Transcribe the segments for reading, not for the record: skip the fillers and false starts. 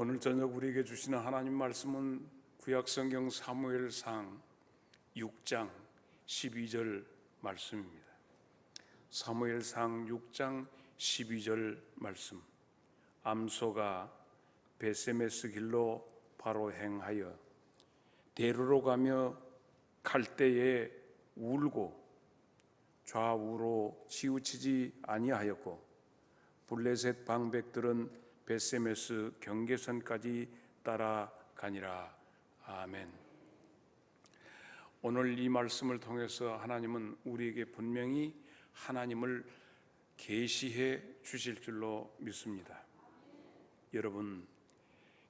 오늘 저녁 우리에게 주시는 하나님 말씀은 구약성경 사무엘상 6장 12절 말씀입니다. 사무엘상 6장 12절 말씀. 암소가 베세메스 길로 바로 행하여 대로로 가며 갈대에 울고 좌우로 치우치지 아니하였고 블레셋 방백들은 베세메스 경계선까지 따라가니라. 아멘. 오늘 이 말씀을 통해서 하나님은 우리에게 분명히 하나님을 계시해 주실 줄로 믿습니다. 여러분,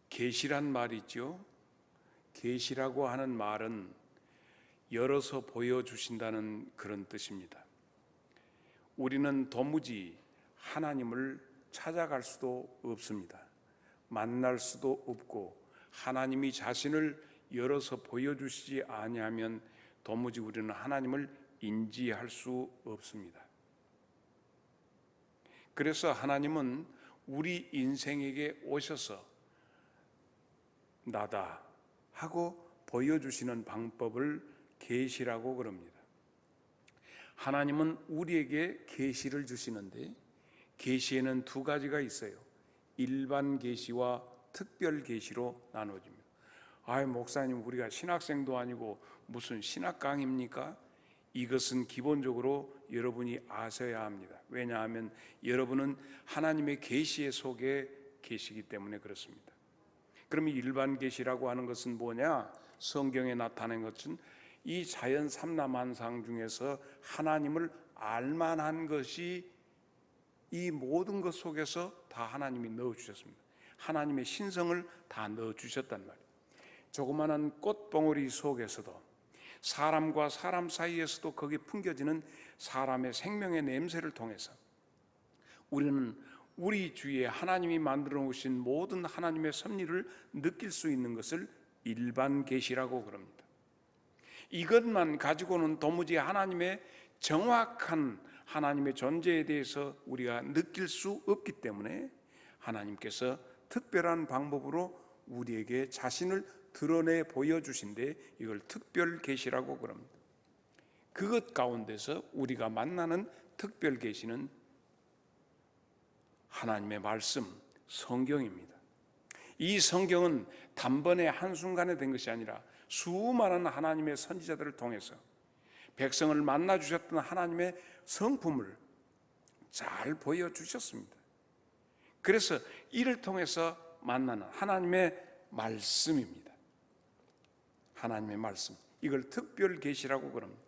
계시란 말이 있죠. 계시라고 하는 말은 열어서 보여주신다는 그런 뜻입니다. 우리는 도무지 하나님을 찾아갈 수도 없습니다. 만날 수도 없고 하나님이 자신을 열어서 보여주시지 아니하면 도무지 우리는 하나님을 인지할 수 없습니다. 그래서 하나님은 우리 인생에게 오셔서 나다 하고 보여주시는 방법을 계시라고 그럽니다. 하나님은 우리에게 계시를 주시는데 계시에는 두 가지가 있어요. 일반 계시와 특별 계시로 나눠집니다. 목사님, 우리가 신학생도 아니고 무슨 신학 강의입니까? 이것은 기본적으로 여러분이 아셔야 합니다. 왜냐하면 여러분은 하나님의 계시의 속에 계시기 때문에 그렇습니다. 그러면 일반 계시라고 하는 것은 뭐냐? 성경에 나타낸 것은 이 자연 삼라만상 중에서 하나님을 알만한 것이 이 모든 것 속에서 다 하나님이 넣어주셨습니다. 하나님의 신성을 다 넣어주셨단 말이에요. 조그마한 꽃봉오리 속에서도 사람과 사람 사이에서도 거기에 풍겨지는 사람의 생명의 냄새를 통해서 우리는 우리 주위에 하나님이 만들어 놓으신 모든 하나님의 섭리를 느낄 수 있는 것을 일반 계시라고 그럽니다. 이것만 가지고는 도무지 하나님의 정확한 하나님의 존재에 대해서 우리가 느낄 수 없기 때문에 하나님께서 특별한 방법으로 우리에게 자신을 드러내 보여주신데 이걸 특별 계시라고 그럽니다. 그것 가운데서 우리가 만나는 특별 계시는 하나님의 말씀, 성경입니다. 이 성경은 단번에 한순간에 된 것이 아니라 수많은 하나님의 선지자들을 통해서 백성을 만나주셨던 하나님의 성품을 잘 보여주셨습니다. 그래서 이를 통해서 만나는 하나님의 말씀입니다. 하나님의 말씀, 이걸 특별 계시라고 그럽니다.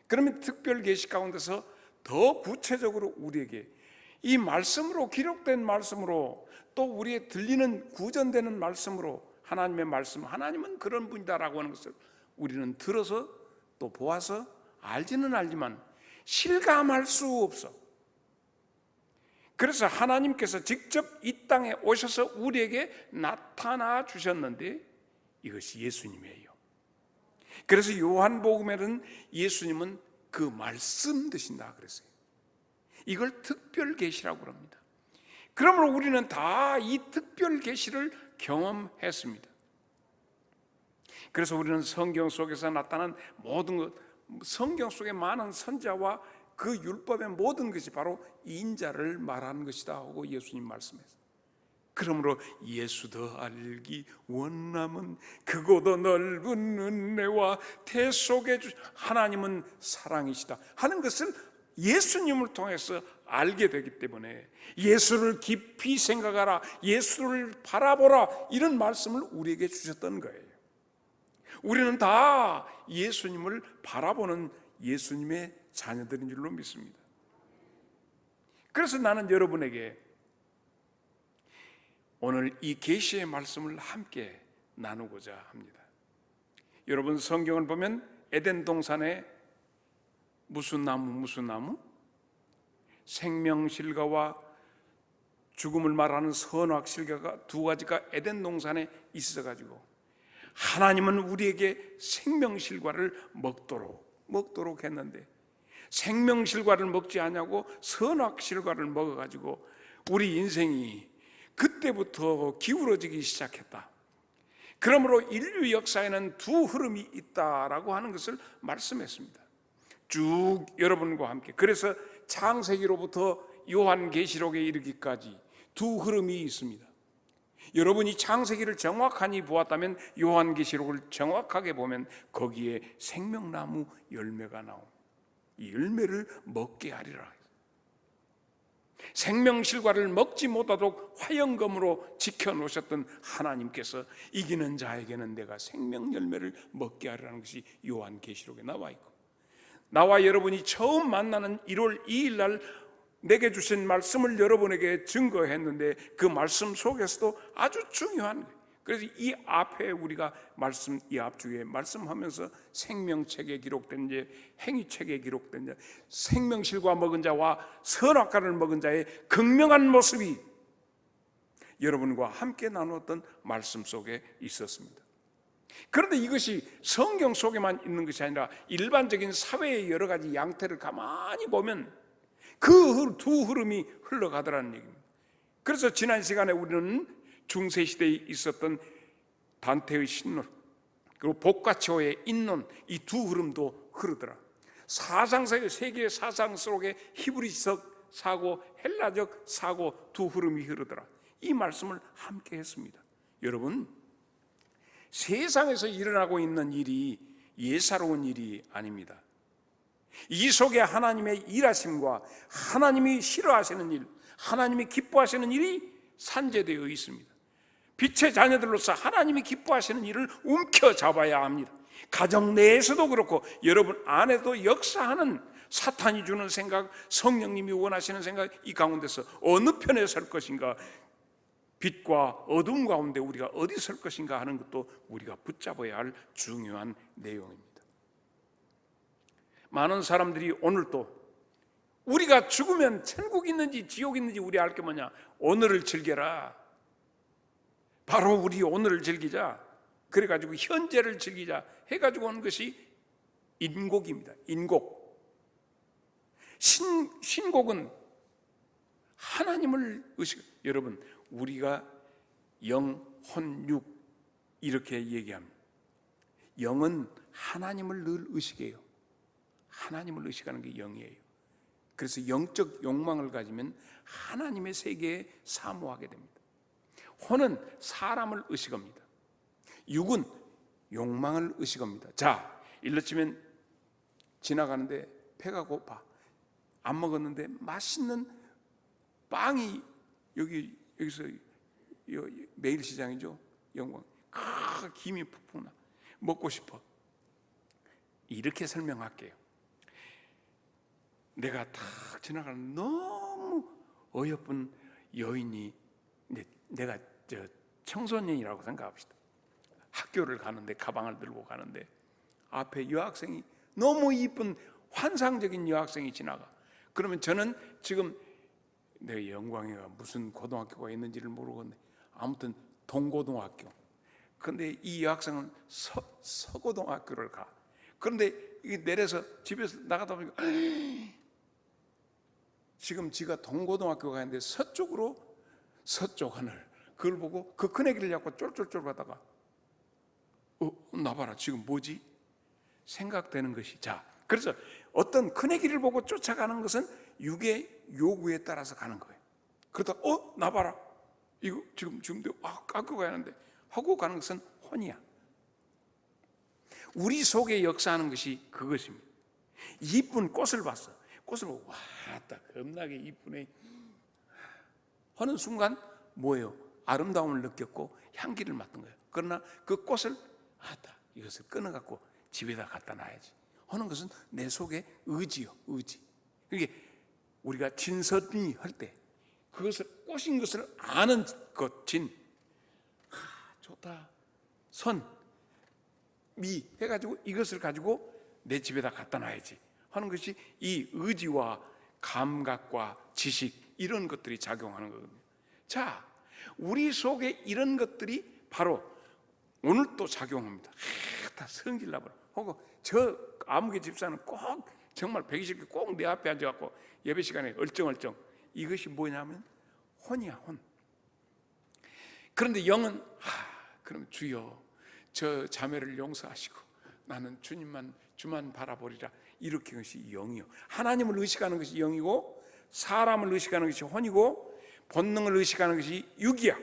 그러면 특별 계시 가운데서 더 구체적으로 우리에게 이 말씀으로, 기록된 말씀으로, 또 우리의 들리는 구전되는 말씀으로 하나님의 말씀, 하나님은 그런 분이다라고 하는 것을 우리는 들어서 또 보아서 알지는 알지만 실감할 수 없어. 그래서 하나님께서 직접 이 땅에 오셔서 우리에게 나타나 주셨는데 이것이 예수님이에요. 그래서 요한복음에는 예수님은 그 말씀 되신다 그랬어요. 이걸 특별 계시라고 합니다. 그러므로 우리는 다 이 특별 계시를 경험했습니다. 그래서 우리는 성경 속에서 나타난 모든 것, 성경 속의 많은 선지자와 그 율법의 모든 것이 바로 인자를 말하는 것이다 하고 예수님 말씀했어요. 그러므로 예수 더 알기 원함은 크고도 넓은 은혜와 태 속에 하나님은 사랑이시다 하는 것을 예수님을 통해서 알게 되기 때문에 예수를 깊이 생각하라, 예수를 바라보라, 이런 말씀을 우리에게 주셨던 거예요. 우리는 다 예수님을 바라보는 예수님의 자녀들인 줄로 믿습니다. 그래서 나는 여러분에게 오늘 이 계시의 말씀을 함께 나누고자 합니다. 여러분, 성경을 보면 에덴 동산에 무슨 나무? 생명실과와 죽음을 말하는 선악실과가 두 가지가 에덴 동산에 있어가지고 하나님은 우리에게 생명실과를 먹도록 했는데 생명실과를 먹지 않냐고 선악실과를 먹어가지고 우리 인생이 그때부터 기울어지기 시작했다. 그러므로 인류 역사에는 두 흐름이 있다라고 하는 것을 말씀했습니다. 쭉 여러분과 함께. 그래서 창세기로부터 요한계시록에 이르기까지 두 흐름이 있습니다. 여러분이 창세기를 정확하게 보았다면 요한계시록을 정확하게 보면 거기에 생명나무 열매가 나옵니다. 이 열매를 먹게 하리라. 생명실과를 먹지 못하도록 화영검으로 지켜놓으셨던 하나님께서 이기는 자에게는 내가 생명 열매를 먹게 하리라는 것이 요한계시록에 나와 있고, 나와 여러분이 처음 만나는 1월 2일 날 내게 주신 말씀을 여러분에게 증거했는데 그 말씀 속에서도 아주 중요한 거예요. 그래서 이 앞에 우리가 말씀, 이 앞주에 말씀하면서 생명책에 기록된 자, 행위책에 기록된 자, 생명실과 먹은 자와 선악과를 먹은 자의 극명한 모습이 여러분과 함께 나누었던 말씀 속에 있었습니다. 그런데 이것이 성경 속에만 있는 것이 아니라 일반적인 사회의 여러 가지 양태를 가만히 보면 그 두 흐름이 흘러가더라는 얘기입니다. 그래서 지난 시간에 우리는 중세시대에 있었던 단테의 신론 그리고 보카치오의 인론, 이 두 흐름도 흐르더라. 사상사의 세계의 사상 속에 히브리적 사고, 헬라적 사고 두 흐름이 흐르더라. 이 말씀을 함께 했습니다. 여러분, 세상에서 일어나고 있는 일이 예사로운 일이 아닙니다. 이 속에 하나님의 일하심과 하나님이 싫어하시는 일, 하나님이 기뻐하시는 일이 산재되어 있습니다. 빛의 자녀들로서 하나님이 기뻐하시는 일을 움켜잡아야 합니다. 가정 내에서도 그렇고 여러분 안에도 역사하는 사탄이 주는 생각, 성령님이 원하시는 생각, 이 가운데서 어느 편에 설 것인가, 빛과 어둠 가운데 우리가 어디 설 것인가 하는 것도 우리가 붙잡아야 할 중요한 내용입니다. 많은 사람들이 오늘도 우리가 죽으면 천국 있는지 지옥 있는지 우리 알 게 뭐냐, 오늘을 즐겨라, 바로 우리 오늘을 즐기자, 그래가지고 현재를 즐기자 해가지고 온 것이 인곡입니다. 인곡. 신곡은 하나님을 의식. 여러분, 우리가 영, 혼, 육 이렇게 얘기합니다. 영은 하나님을 늘 의식해요. 하나님을 의식하는 게 영이에요. 그래서 영적 욕망을 가지면 하나님의 세계에 사모하게 됩니다. 혼은 사람을 의식합니다. 육은 욕망을 의식합니다. 자, 일러 치면 지나가는데 배가 고파, 안 먹었는데 맛있는 빵이 여기서 매일시장이죠, 영광, 김이 푹푹 나, 먹고 싶어. 이렇게 설명할게요. 내가 탁 지나가는 너무 어여쁜 여인이, 내가 청소년이라고 생각합시다. 학교를 가는데, 가방을 들고 가는데 앞에 여학생이, 너무 이쁜 환상적인 여학생이 지나가. 그러면 저는 지금 내 영광이가 무슨 고등학교가 있는지를 모르겠네. 아무튼 동고등학교. 그런데 이 여학생은 서고등학교를 가. 그런데 내려서 집에서 나가다 보니까 지금 지가 동고등학교 가는데 서쪽 하늘, 그걸 보고 그 큰애기를 잡고 쫄쫄쫄 가다가 나 봐라, 지금 뭐지? 생각되는 것이. 자, 그래서 어떤 큰애기를 보고 쫓아가는 것은 육의 요구에 따라서 가는 거예요. 그러다 나 봐라, 이거 지금 깎고 가는데 하고 가는 것은 혼이야. 우리 속에 역사하는 것이 그것입니다. 이쁜 꽃을 봤어. 꽃을 보고 왔다, 겁나게 이쁘네 하는 순간 뭐예요? 아름다움을 느꼈고 향기를 맡은 거예요. 그러나 그 꽃을 왔다, 이것을 끊어갖고 집에다 갖다 놔야지 하는 것은 내 속에 의지요, 의지. 이게 우리가 진선미 할 때 그것을, 꽃인 것을 아는 것, 진, 좋다, 선, 미 해가지고 이것을 가지고 내 집에다 갖다 놔야지 하는 것이 이 의지와 감각과 지식, 이런 것들이 작용하는 거거든요. 자, 우리 속에 이런 것들이 바로 오늘 또 작용합니다. 다 성질 나버려. 혹은 저 아무개 집사는 꼭 정말 120개 꼭 내 앞에 앉아갖고 예배 시간에 얼쩡얼쩡. 이것이 뭐냐면 혼이야, 혼. 그런데 영은 그럼 주여 저 자매를 용서하시고 나는 주만 바라보리라, 이렇게 것이 영이요. 하나님을 의식하는 것이 영이고, 사람을 의식하는 것이 혼이고, 본능을 의식하는 것이 육이야.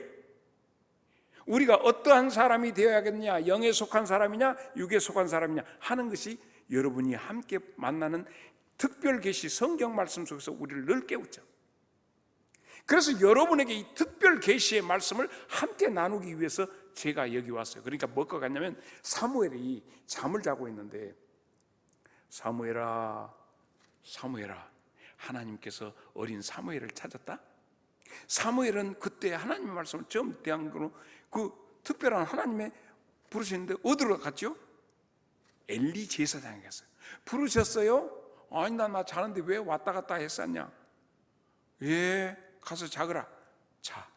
우리가 어떠한 사람이 되어야겠냐, 영에 속한 사람이냐 육에 속한 사람이냐 하는 것이 여러분이 함께 만나는 특별 계시 성경 말씀 속에서 우리를 늘 깨우쳐. 그래서 여러분에게 이 특별 계시의 말씀을 함께 나누기 위해서 제가 여기 왔어요. 그러니까 뭐가 같냐면, 사무엘이 잠을 자고 있는데, 사무엘아 사무엘아, 하나님께서 어린 사무엘을 찾았다. 사무엘은 그때 하나님의 말씀을 처음 대한 거로 그 특별한 하나님의 부르시는데 어디로 갔죠? 엘리 제사장에 갔어요. 부르셨어요? 아니 나 자는데 왜 왔다 갔다 했었냐? 예, 가서 자거라. 자,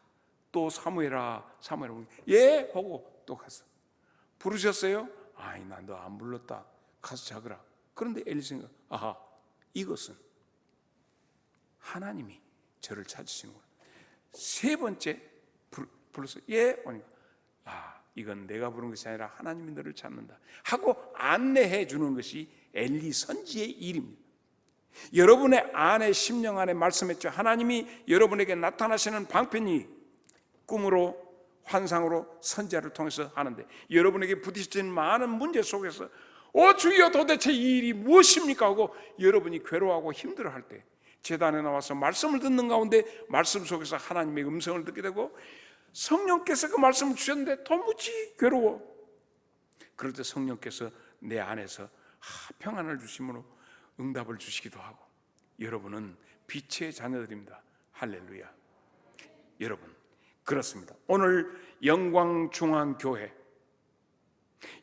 또 사무엘아 사무엘아, 예 하고 또 갔어. 부르셨어요? 아니 나 너 안 불렀다. 가서 자거라. 그런데 엘리 생각, 아하, 이것은 하나님이 저를 찾으시는구나. 세 번째 불러서 예 오니까, 이건 내가 부른 것이 아니라 하나님이 너를 찾는다 하고 안내해 주는 것이 엘리 선지의 일입니다. 여러분의 안에, 심령 안에 말씀했죠. 하나님이 여러분에게 나타나시는 방편이 꿈으로, 환상으로, 선지자를 통해서 하는데, 여러분에게 부딪히는 많은 문제 속에서 주여 도대체 이 일이 무엇입니까 하고 여러분이 괴로워하고 힘들어할 때, 제단에 나와서 말씀을 듣는 가운데 말씀 속에서 하나님의 음성을 듣게 되고, 성령께서 그 말씀을 주셨는데 도무지 괴로워. 그럴 때 성령께서 내 안에서 평안을 주심으로 응답을 주시기도 하고, 여러분은 빛의 자녀들입니다. 할렐루야. 여러분, 그렇습니다. 오늘 영광중앙교회,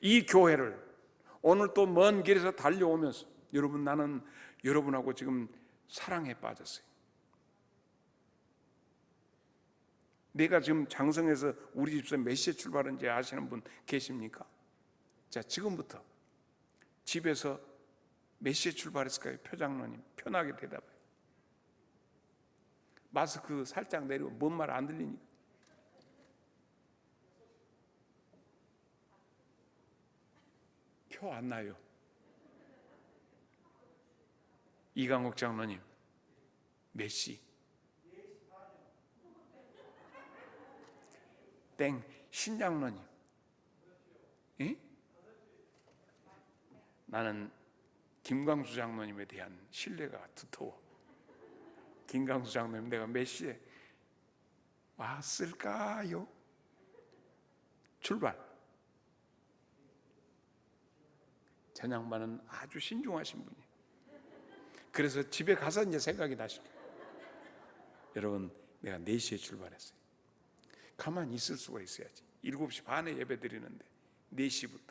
이 교회를 오늘 또 먼 길에서 달려오면서, 여러분, 나는 여러분하고 지금 사랑에 빠졌어요. 내가 지금 장성에서 우리 집에서 몇 시에 출발한지 아시는 분 계십니까? 자, 지금부터 집에서 몇 시에 출발했을까요? 표장로님, 편하게 대답해요. 마스크 살짝 내리고, 뭔 말 안 들리니까. 표 안 나요. 이강옥 장로님, 몇 시? 땡. 신장로님, 예? 나는 김광수 장로님에 대한 신뢰가 두터워. 김광수 장로님, 내가 몇 시에 왔을까요? 출발. 전 양반은 아주 신중하신 분이에요. 그래서 집에 가서 이제 생각이 나실 거예요. 여러분, 내가 4시에 출발했어요. 가만히 있을 수가 있어야지. 7시 반에 예배 드리는데 4시부터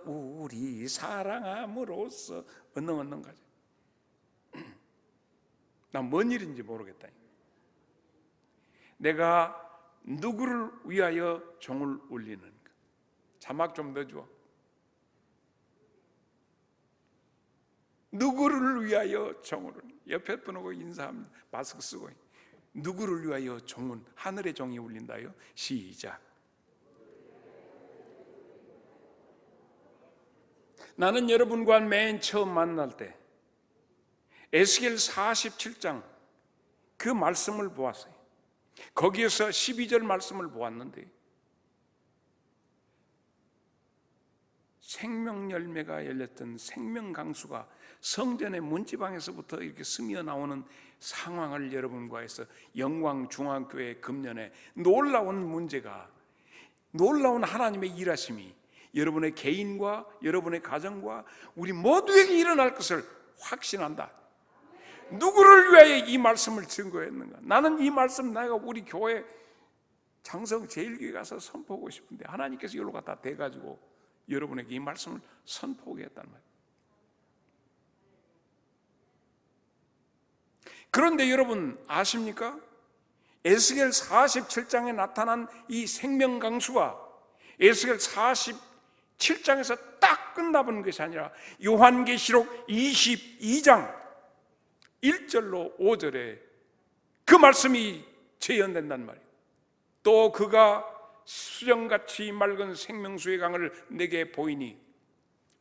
우리 사랑함으로써 언능 가죠. 난 뭔 일인지 모르겠다. 내가 누구를 위하여 종을 울리는가? 자막 좀 넣어줘. 누구를 위하여 종을, 옆에 분하고 인사합니다. 마스크 쓰고. 누구를 위하여 종은, 하늘의 종이 울린다요. 시작. 나는 여러분과 맨 처음 만날 때 에스겔 47장 그 말씀을 보았어요. 거기에서 12절 말씀을 보았는데, 생명 열매가 열렸던 생명 강수가 성전의 문지방에서부터 이렇게 스며 나오는 상황을 여러분과에서 영광중앙교회 금년에 놀라운 문제가, 놀라운 하나님의 일하심이 여러분의 개인과 여러분의 가정과 우리 모두에게 일어날 것을 확신한다. 누구를 위하여 이 말씀을 증거했는가? 나는 이 말씀 내가 우리 교회 장성 제일교회 가서 선포하고 싶은데, 하나님께서 이걸로 갖다 대가지고 여러분에게 이 말씀을 선포하겠다는 말이에요. 그런데 여러분 아십니까? 에스겔 47장에 나타난 이 생명 강수가 에스겔 47장에서 딱 끝나버린 것이 아니라 요한계시록 22장 1절로 5절에 그 말씀이 재현된단 말이에요. 또 그가 수정같이 맑은 생명수의 강을 내게 보이니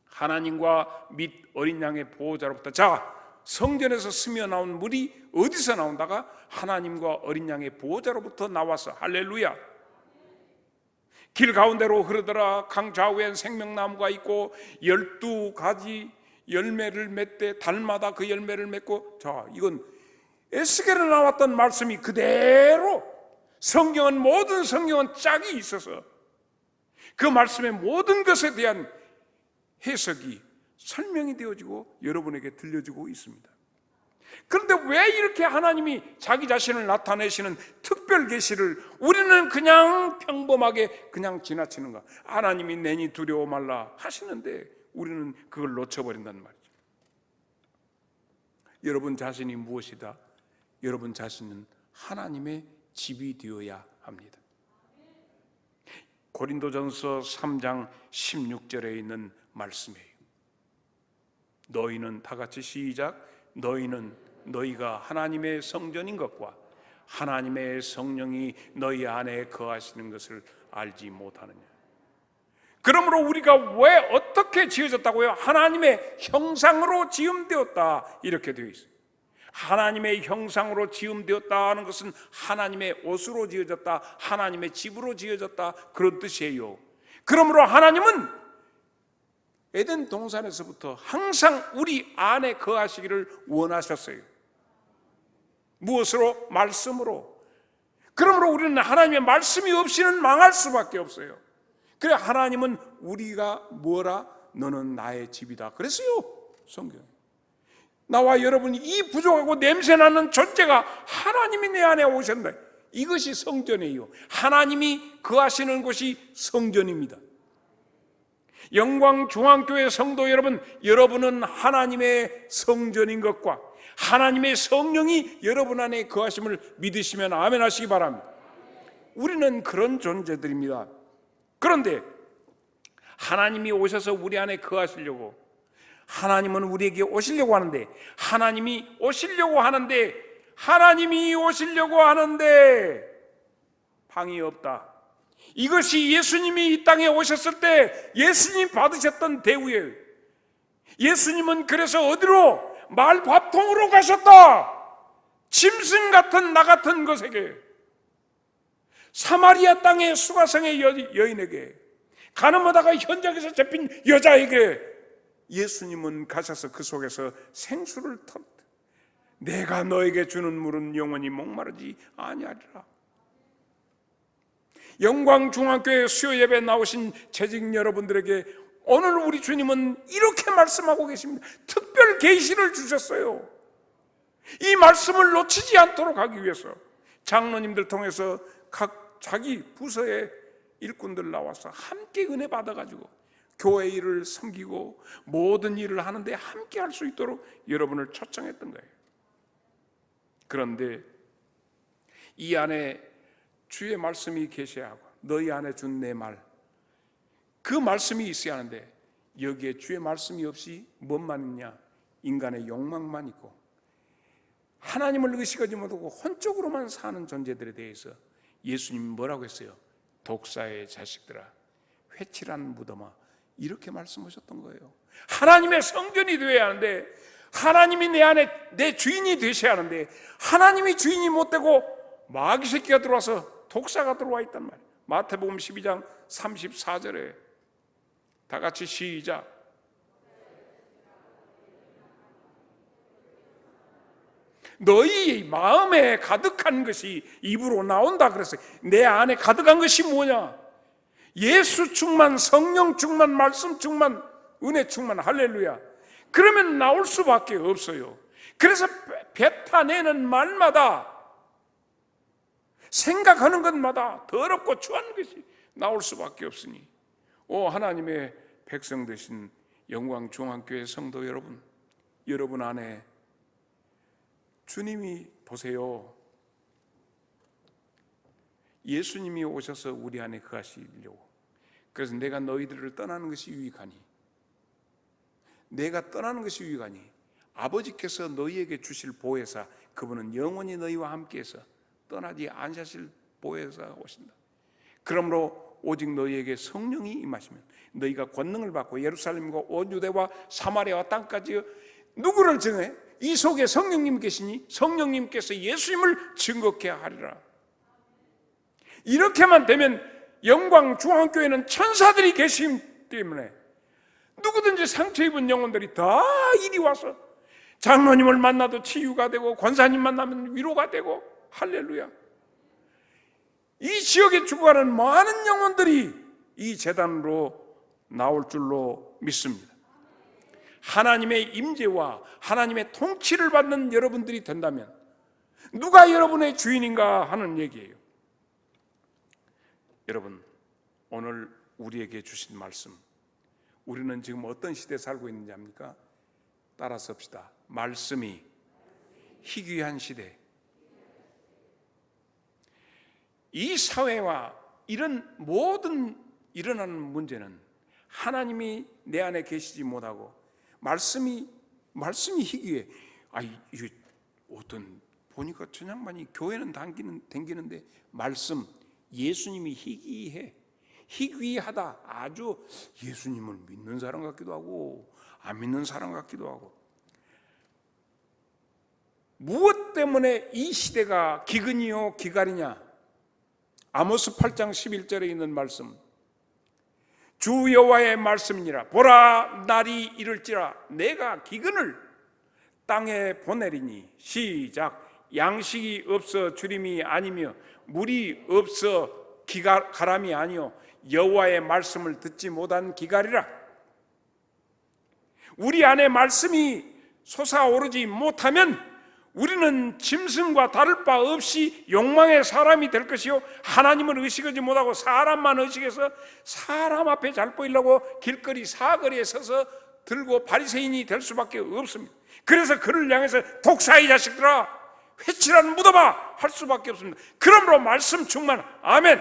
하나님과 및 어린 양의 보호자로부터, 자, 성전에서 스며 나온 물이 어디서 나온다가 하나님과 어린 양의 보호자로부터 나와서, 할렐루야. 길 가운데로 흐르더라. 강 좌우엔 생명나무가 있고 12가지 열매를 맺되 달마다 그 열매를 맺고. 자, 이건 에스겔에 나왔던 말씀이 그대로, 성경은, 모든 성경은 짝이 있어서 그 말씀의 모든 것에 대한 해석이 설명이 되어지고 여러분에게 들려지고 있습니다. 그런데 왜 이렇게 하나님이 자기 자신을 나타내시는 특별 계시를 우리는 그냥 평범하게 그냥 지나치는가? 하나님이 내니 두려워 말라 하시는데 우리는 그걸 놓쳐버린단 말이죠. 여러분 자신이 무엇이다? 여러분 자신은 하나님의 집이 되어야 합니다. 고린도전서 3장 16절에 있는 말씀이에요. 너희는, 다 같이 시작, 너희가 하나님의 성전인 것과 하나님의 성령이 너희 안에 거하시는 것을 알지 못하느냐. 그러므로 우리가 왜 어떻게 지어졌다고요? 하나님의 형상으로 지음되었다, 이렇게 되어 있어요. 하나님의 형상으로 지음되었다 하는 것은 하나님의 옷으로 지어졌다, 하나님의 집으로 지어졌다, 그런 뜻이에요. 그러므로 하나님은 에덴 동산에서부터 항상 우리 안에 거하시기를 원하셨어요. 무엇으로? 말씀으로. 그러므로 우리는 하나님의 말씀이 없이는 망할 수밖에 없어요. 그래, 하나님은 우리가 뭐라? 너는 나의 집이다 그랬어요, 성경에. 나와 여러분이 이 부족하고 냄새나는 존재가 하나님이 내 안에 오셨다. 이것이 성전이에요. 하나님이 거하시는 곳이 성전입니다. 영광중앙교회 성도 여러분, 여러분은 하나님의 성전인 것과 하나님의 성령이 여러분 안에 거하심을 믿으시면 아멘 하시기 바랍니다. 우리는 그런 존재들입니다. 그런데 하나님이 오셔서 우리 안에 거하시려고, 하나님은 우리에게 오시려고 하는데, 하나님이 오시려고 하는데 방이 없다. 이것이 예수님이 이 땅에 오셨을 때 예수님 받으셨던 대우예요. 예수님은 그래서 어디로? 말밥통으로 가셨다. 짐승 같은 나 같은 것에게, 사마리아 땅의 수가성의 여인에게, 가늠하다가 현장에서 잡힌 여자에게 예수님은 가셔서 그 속에서 생수를 털었다. 내가 너에게 주는 물은 영원히 목마르지 아니하리라. 영광중앙교회 수요예배에 나오신 재직 여러분들에게 오늘 우리 주님은 이렇게 말씀하고 계십니다. 특별 계시를 주셨어요. 이 말씀을 놓치지 않도록 하기 위해서 장로님들 통해서 각 자기 부서의 일꾼들 나와서 함께 은혜 받아가지고 교회 일을 섬기고 모든 일을 하는데 함께 할 수 있도록 여러분을 초청했던 거예요. 그런데 이 안에 주의 말씀이 계셔야 하고 너희 안에 준 내 말, 그 말씀이 있어야 하는데 여기에 주의 말씀이 없이 뭔만 있냐? 인간의 욕망만 있고 하나님을 의식하지 못하고 혼적으로만 사는 존재들에 대해서 예수님이 뭐라고 했어요? 독사의 자식들아, 회칠한 무덤아, 이렇게 말씀하셨던 거예요. 하나님의 성전이 되어야 하는데, 하나님이 내 안에 내 주인이 되셔야 하는데, 하나님이 주인이 못 되고 마귀 새끼가 들어와서 독사가 들어와 있단 말이에요. 마태복음 12장 34절에 다 같이 시작. 너희 마음에 가득한 것이 입으로 나온다 그랬어요. 내 안에 가득한 것이 뭐냐? 예수 충만, 성령 충만, 말씀 충만, 은혜 충만, 할렐루야. 그러면 나올 수밖에 없어요. 그래서 뱉어내는 말마다, 생각하는 것마다 더럽고 추한 것이 나올 수밖에 없으니, 오 하나님의 백성 되신 영광중앙교회 성도 여러분, 여러분 안에 주님이 보세요. 예수님이 오셔서 우리 안에 거하시려고. 그래서 내가 너희들을 떠나는 것이 유익하니, 내가 떠나는 것이 유익하니 아버지께서 너희에게 주실 보혜사, 그분은 영원히 너희와 함께해서 떠나지 않으실 보혜사가 오신다. 그러므로 오직 너희에게 성령이 임하시면 너희가 권능을 받고 예루살렘과 온 유대와 사마리아와 땅까지 누구를 정해? 이 속에 성령님 계시니 성령님께서 예수님을 증거케 하리라. 이렇게만 되면 영광 중앙교회는 천사들이 계시기 때문에 누구든지 상처 입은 영혼들이 다 이리 와서 장로님을 만나도 치유가 되고 권사님 만나면 위로가 되고, 할렐루야. 이 지역에 죽어가는 많은 영혼들이 이 제단으로 나올 줄로 믿습니다. 하나님의 임재와 하나님의 통치를 받는 여러분들이 된다면 누가 여러분의 주인인가 하는 얘기예요. 여러분, 오늘 우리에게 주신 말씀, 우리는 지금 어떤 시대에 살고 있는지 압니까? 따라서 합시다. 말씀이 희귀한 시대. 이 사회와 이런 모든 일어나는 문제는 하나님이 내 안에 계시지 못하고 말씀이 희귀해. 이게 어떤 보니까 천양반이 교회는 당기는데 말씀 예수님이 희귀하다. 아주 예수님을 믿는 사람 같기도 하고 안 믿는 사람 같기도 하고. 무엇 때문에 이 시대가 기근이요 기갈이냐? 아모스 8장 11절에 있는 말씀, 주 여호와의 말씀이니라. 보라, 날이 이를지라 내가 기근을 땅에 보내리니. 시작. 양식이 없어 주림이 아니며 물이 없어 가람이 아니요 여호와의 말씀을 듣지 못한 기갈이라. 우리 안에 말씀이 솟아오르지 못하면 우리는 짐승과 다를 바 없이 욕망의 사람이 될 것이요 하나님을 의식하지 못하고 사람만 의식해서 사람 앞에 잘 보이려고 길거리 사거리에 서서 들고 바리새인이 될 수밖에 없습니다. 그래서 그를 향해서 독사의 자식들아 회칠한 묻어봐 할 수밖에 없습니다. 그러므로 말씀 충만. 아멘.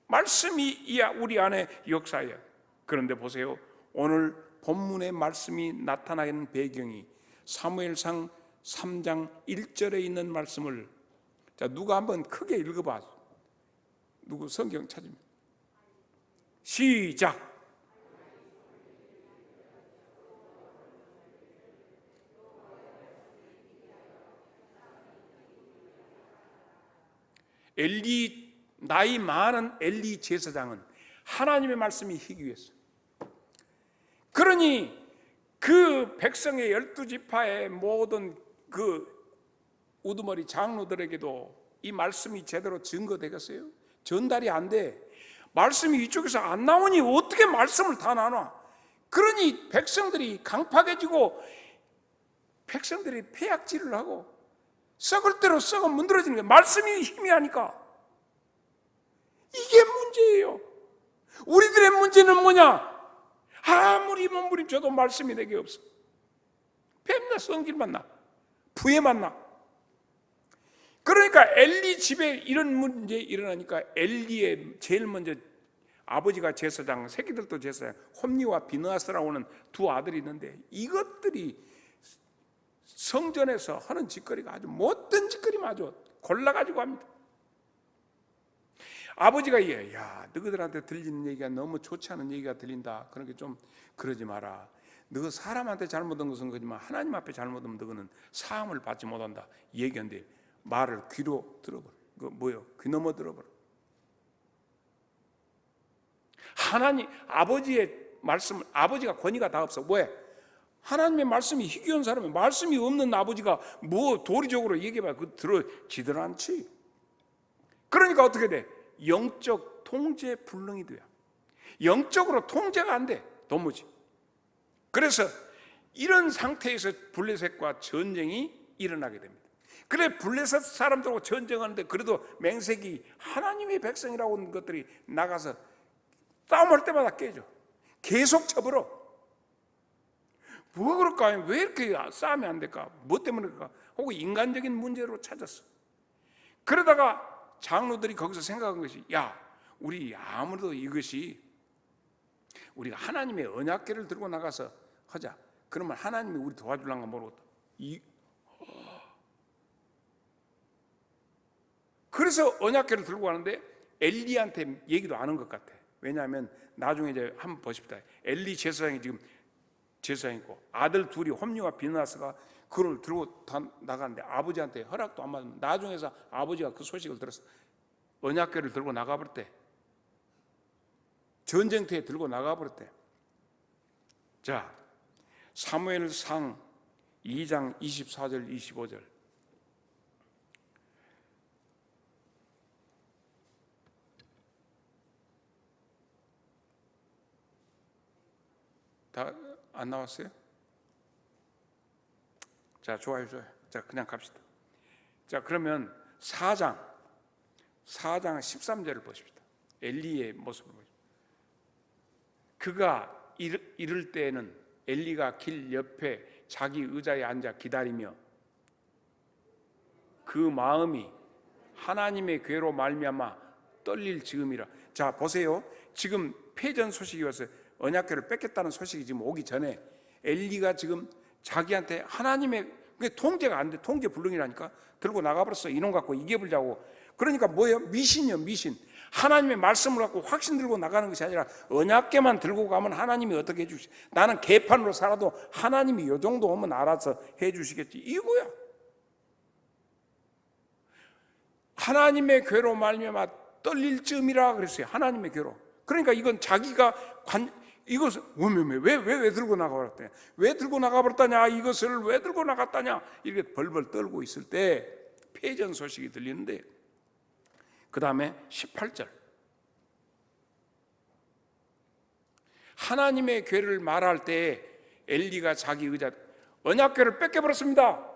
말씀이 우리 안에 역사해요. 그런데 보세요, 오늘 본문의 말씀이 나타나는 배경이 사무엘상 3장 1절에 있는 말씀을, 자, 누가 한번 크게 읽어봐. 누구 성경 찾으면. 시작. 나이 많은 엘리 제사장은 하나님의 말씀이 희귀했어요. 그러니 그 백성의 12지파의 모든 그 우두머리 장로들에게도 이 말씀이 제대로 증거되겠어요? 전달이 안 돼. 말씀이 이쪽에서 안 나오니 어떻게 말씀을 다 나눠? 그러니 백성들이 강팍해지고 백성들이 폐악질을 하고 썩을 대로 썩어 문드러지는 거예요. 말씀이 희미하니까. 이게 문제예요. 우리들의 문제는 뭐냐? 아무리 몸부림쳐도 말씀이 내게 없어. 뱀나 성질만 나, 부해만 나. 그러니까 엘리 집에 이런 문제 일어나니까 엘리의 제일 먼저 아버지가 제사장, 새끼들도 제사장, 홈리와 비느하스라고 하는 두 아들이 있는데 이것들이 성전에서 하는 짓거리가 아주 못된 짓거리만 아주 골라가지고 합니다. 아버지가 야, 너희들한테 들리는 얘기가 너무 좋지 않은 얘기가 들린다. 그러니까 좀 그러지 마라. 너 사람한테 잘못한 것은 거지만 하나님 앞에 잘못하면 너희는 사함을 받지 못한다. 얘기한데 말을 귀로 들어버려. 그 뭐요? 귀 넘어 들어버려. 하나님 아버지의 말씀, 아버지가 권위가 다 없어. 왜? 하나님의 말씀이 희귀한 사람이, 말씀이 없는 아버지가 뭐 도리적으로 얘기해봐. 그 들어지들 않지. 그러니까 어떻게 돼? 영적 통제 불능이 돼요. 영적으로 통제가 안 돼, 도무지. 그래서 이런 상태에서 블레셋과 전쟁이 일어나게 됩니다. 그래, 블레셋 사람들하고 전쟁하는데 그래도 맹색이 하나님의 백성이라고 하는 것들이 나가서 싸움할 때마다 깨져. 계속 쳐버려. 뭐가 그럴까? 왜 이렇게 싸움이 안 될까? 뭐 때문에 그럴까? 혹은 인간적인 문제로 찾았어. 그러다가 장로들이 거기서 생각한 것이, 야, 우리 아무래도 이것이 우리가 하나님의 언약궤를 들고 나가서 하자. 그러면 하나님이 우리 도와주려는 건 모르겠다. 그래서 언약궤를 들고 가는데 엘리한테 얘기도 안 한 것 같아. 왜냐하면 나중에 이제 한번 보십시다. 엘리 제사장이 지금 제사장이고 아들 둘이 홈리와 비느하스가 그걸 들고 나가는데 아버지한테 허락도 안 받으면 나중에서 아버지가 그 소식을 들었어. 언약궤를 들고 나가버렸대. 전쟁터에 들고 나가버렸대. 자, 사무엘상 2장 24절 25절. 다 안 나왔어요? 자, 좋아요. 자, 그냥 갑시다. 자, 그러면 4장 13절을 보십시다. 엘리의 모습을 보십시다. 그가 이를 때에는 엘리가 길 옆에 자기 의자에 앉아 기다리며 그 마음이 하나님의 괴로 말미암아 떨릴 즈음이라. 자, 보세요. 지금 패전 소식이 왔어요. 언약궤를 뺏겠다는 소식이 지금 오기 전에 엘리가 지금 자기한테 하나님의 통제가 안 돼. 통제 불능이라니까. 들고 나가버렸어. 이놈 갖고 이겨보자고. 그러니까 뭐예요? 미신이요, 미신. 하나님의 말씀을 갖고 확신 들고 나가는 것이 아니라 언약궤만 들고 가면 하나님이 어떻게 해주시? 나는 개판으로 살아도 하나님이 요 정도 오면 알아서 해주시겠지. 이거야. 하나님의 괴로 말미암아 떨릴 쯤이라 그랬어요. 하나님의 괴로. 그러니까 이건 자기가 이것을 왜 들고 나가버렸대? 왜 들고 나가버렸다냐? 이것을 왜 들고 나갔다냐? 이렇게 벌벌 떨고 있을 때 패전 소식이 들리는데 그 다음에 18절 하나님의 괴를 말할 때 엘리가 자기 의자 언약궤를 뺏겨버렸습니다.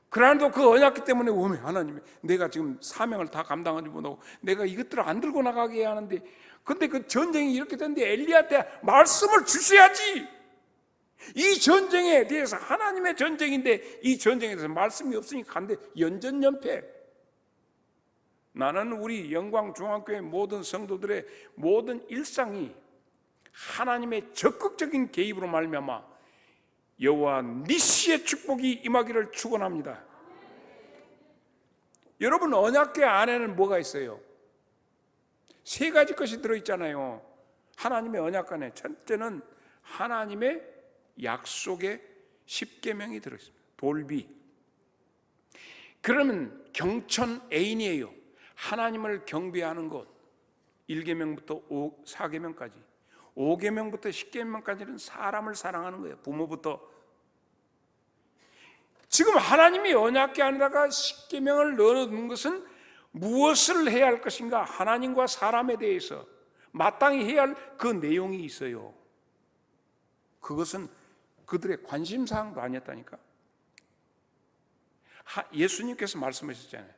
그러나도 그 언약궤 때문에 오면 하나님이 내가 지금 사명을 다 감당하지 못하고 내가 이것들을 안 들고 나가게 해야 하는데 근데 그 전쟁이 이렇게 됐는데 엘리한테 말씀을 주셔야지. 이 전쟁에 대해서 하나님의 전쟁인데 이 전쟁에 대해서 말씀이 없으니까 안 돼. 연전연패. 나는 우리 영광중앙교회 모든 성도들의 모든 일상이 하나님의 적극적인 개입으로 말미암아 여호와 니시의 축복이 임하기를 축원합니다. 여러분 언약궤 안에는 뭐가 있어요? 세 가지 것이 들어있잖아요. 하나님의 언약 안에 첫째는 하나님의 약속의 10계명이 들어있습니다. 돌비. 그러면 경천 애인이에요. 하나님을 경배하는 것 1계명부터 4계명까지 5계명부터 10계명까지는 사람을 사랑하는 거예요. 부모부터. 지금 하나님이 언약궤 안에다가 10계명을 넣어놓는 것은 무엇을 해야 할 것인가? 하나님과 사람에 대해서 마땅히 해야 할 그 내용이 있어요. 그것은 그들의 관심사항도 아니었다니까. 예수님께서 말씀하셨잖아요.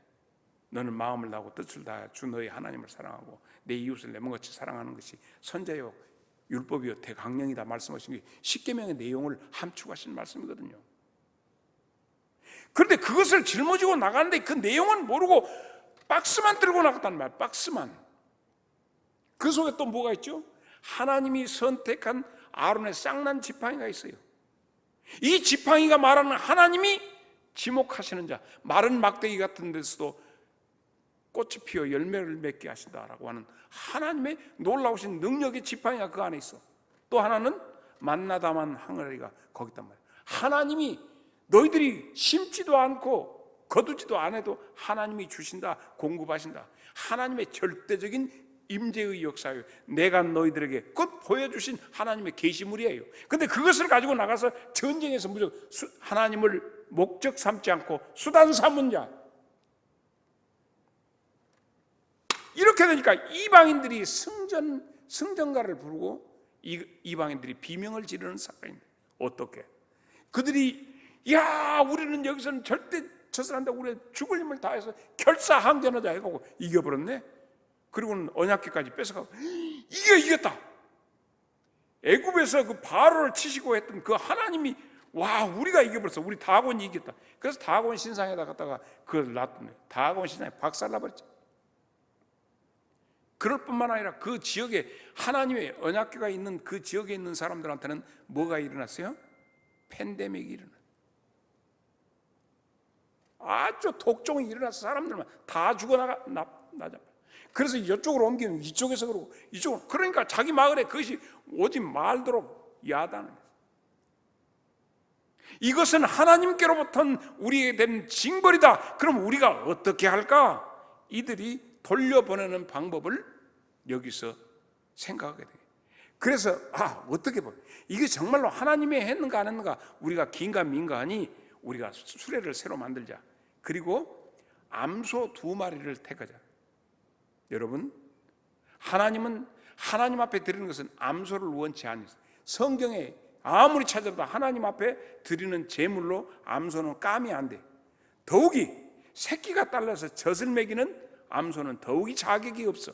너는 마음을 다하고 뜻을 다해 주 너의 하나님을 사랑하고 내 이웃을 내 몸같이 사랑하는 것이 선자요 율법이요 대강령이다 말씀하신 게 10계명의 내용을 함축하신 말씀이거든요. 그런데 그것을 짊어지고 나가는데 그 내용은 모르고 박스만 들고 나갔다는 말. 박스만. 그 속에 또 뭐가 있죠? 하나님이 선택한 아론의 쌍난 지팡이가 있어요. 이 지팡이가 말하는 하나님이 지목하시는 자, 마른 막대기 같은 데서도 꽃이 피어 열매를 맺게 하신다라고 하는 하나님의 놀라우신 능력의 지팡이가 그 안에 있어. 또 하나는 만나다만 항아리가 거기 있단 말이야. 하나님이 너희들이 심지도 않고 거두지도 않아도 하나님이 주신다, 공급하신다. 하나님의 절대적인 임재의 역사예요. 내가 너희들에게 곧 보여주신 하나님의 계시물이에요. 근데 그것을 가지고 나가서 전쟁에서 무조건 하나님을 목적 삼지 않고 수단 삼은 자. 이렇게 되니까 이방인들이 승전가를 부르고 이방인들이 비명을 지르는 사건입니다. 어떻게? 그들이 야 우리는 여기서는 절대 젖을 한다고 우리 죽을 힘을 다해서 결사항전하자 해가고 이겨버렸네. 그리고는 언약궤까지 뺏어가고 이겼다. 애굽에서 그 바로를 치시고 했던 그 하나님이 와 우리가 이겨버렸어. 우리 다곤이 이겼다. 그래서 다곤 신상에다 갖다가 그걸 놨더니 다곤 신상에 박살나버렸죠. 그럴 뿐만 아니라 그 지역에 하나님의 언약궤가 있는 그 지역에 있는 사람들한테는 뭐가 일어났어요? 팬데믹이 일어났어요. 아주 독종이 일어나서 사람들만 다 죽어나자. 그래서 이쪽으로 옮기면 이쪽에서 그러고 이쪽으로. 그러니까 자기 마을에 그것이 오지 말도록 야단을 했어요. 이것은 하나님께로부터 우리에게 된 징벌이다. 그럼 우리가 어떻게 할까? 이들이 돌려보내는 방법을 여기서 생각하게 돼요. 그래서 어떻게 보면 이게 정말로 하나님이 했는가 안 했는가 우리가 긴가민가 하니 우리가 수레를 새로 만들자. 그리고 암소 2마리를 택하자. 여러분, 하나님은 하나님 앞에 드리는 것은 암소를 원치 않으세요. 성경에 아무리 찾아도 하나님 앞에 드리는 제물로 암소는 감이 안 돼. 더욱이 새끼가 딸려서 젖을 먹이는 암소는 더욱이 자격이 없어.